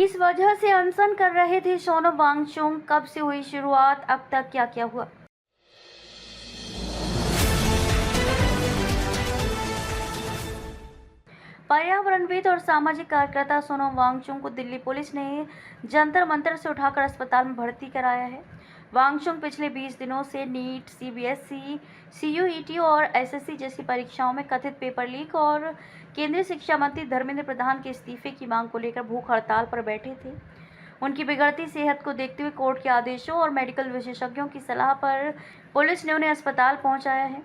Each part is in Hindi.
किस वजह से अनशन कर रहे थे सोनम वांगचुक, कब से हुई शुरुआत, अब तक क्या क्या हुआ? पर्यावरणविद और सामाजिक कार्यकर्ता सोनम वांगचुक को दिल्ली पुलिस ने जंतर मंतर से उठाकर अस्पताल में भर्ती कराया है। वांगचुक पिछले 20 दिनों से नीट, सीबीएसई, सीयूईटी और एसएससी जैसी परीक्षाओं में कथित पेपर लीक और केंद्रीय शिक्षा मंत्री धर्मेंद्र प्रधान के इस्तीफे की मांग को लेकर भूख हड़ताल पर बैठे थे। उनकी बिगड़ती सेहत को देखते हुए कोर्ट के आदेशों और मेडिकल विशेषज्ञों की सलाह पर पुलिस ने उन्हें अस्पताल पहुंचाया है।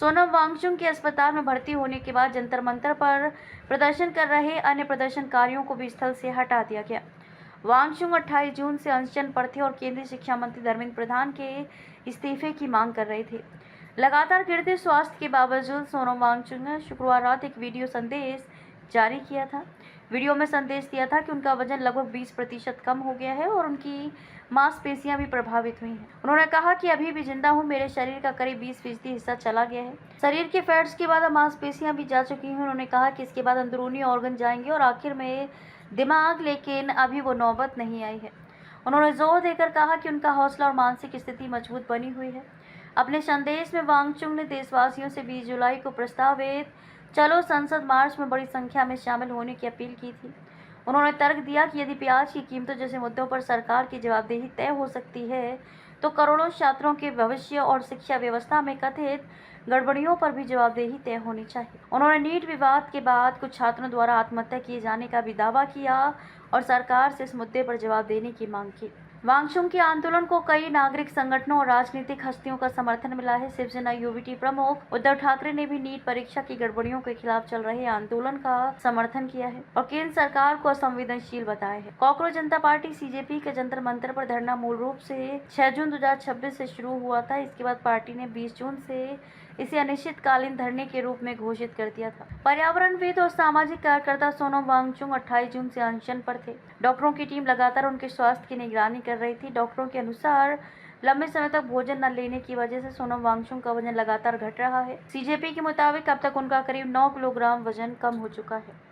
सोनम वांगचुक के अस्पताल में भर्ती होने के बाद जंतर मंतर पर प्रदर्शन कर रहे अन्य प्रदर्शनकारियों को भी स्थल से हटा दिया गया। वांगचुक 28 जून से अनशन पर थे और केंद्रीय शिक्षा मंत्री धर्मेंद्र प्रधान के इस्तीफे की मांग कर रहे थे। लगातार गिरते स्वास्थ्य के बावजूद सोनम वांगचुक ने शुक्रवार रात एक वीडियो संदेश जारी किया था। वीडियो में संदेश दिया था कि उनका वजन लगभग 20% कम हो गया है और उनकी मांसपेशियां भी प्रभावित हुई हैं। उन्होंने कहा कि अभी भी जिंदा हूं, मेरे शरीर का करीब 20% हिस्सा चला गया है। शरीर के फैट्स के बाद अब मांसपेशियां भी जा चुकी हैं। उन्होंने कहा कि इसके बाद अंदरूनी ऑर्गन जाएंगे और आखिर में दिमाग, लेकिन अभी वो नौबत नहीं आई है। उन्होंने जोर देकर कहा कि उनका हौसला और मानसिक स्थिति मजबूत बनी हुई है। अपने संदेश में वांगचुक ने देशवासियों से 20 जुलाई को प्रस्तावित चलो संसद मार्च में बड़ी संख्या में शामिल होने की अपील की थी। उन्होंने तर्क दिया कि यदि प्याज की कीमतों जैसे मुद्दों पर सरकार की जवाबदेही तय हो सकती है, तो करोड़ों छात्रों के भविष्य और शिक्षा व्यवस्था में कथित गड़बड़ियों पर भी जवाबदेही तय होनी चाहिए। उन्होंने नीट विवाद के बाद कुछ छात्रों द्वारा आत्महत्या किए जाने का भी दावा किया और सरकार से इस मुद्दे पर जवाब देने की मांग की। वांगचुक के आंदोलन को कई नागरिक संगठनों और राजनीतिक हस्तियों का समर्थन मिला है। शिवसेना यूवीटी प्रमुख उद्धव ठाकरे ने भी नीट परीक्षा की गड़बड़ियों के खिलाफ चल रहे आंदोलन का समर्थन किया है और केंद्र सरकार को असंवेदनशील बताया है। कॉकरोच जनता पार्टी सीजेपी के जंतर मंतर पर धरना मूल रूप से 6 जून 2026 से शुरू हुआ था। इसके बाद पार्टी ने 20 जून से इसे अनिश्चितकालीन धरने के रूप में घोषित कर दिया था। पर्यावरणविद और सामाजिक कार्यकर्ता सोनम वांगचुक 28 जून से अनशन पर थे। डॉक्टरों की टीम लगातार उनके स्वास्थ्य की निगरानी कर रही थी। डॉक्टरों के अनुसार लंबे समय तक भोजन न लेने की वजह से सोनम वांगचुक का वजन लगातार घट रहा है। सीजेपी के मुताबिक अब तक उनका करीब 9 किलोग्राम वजन कम हो चुका है।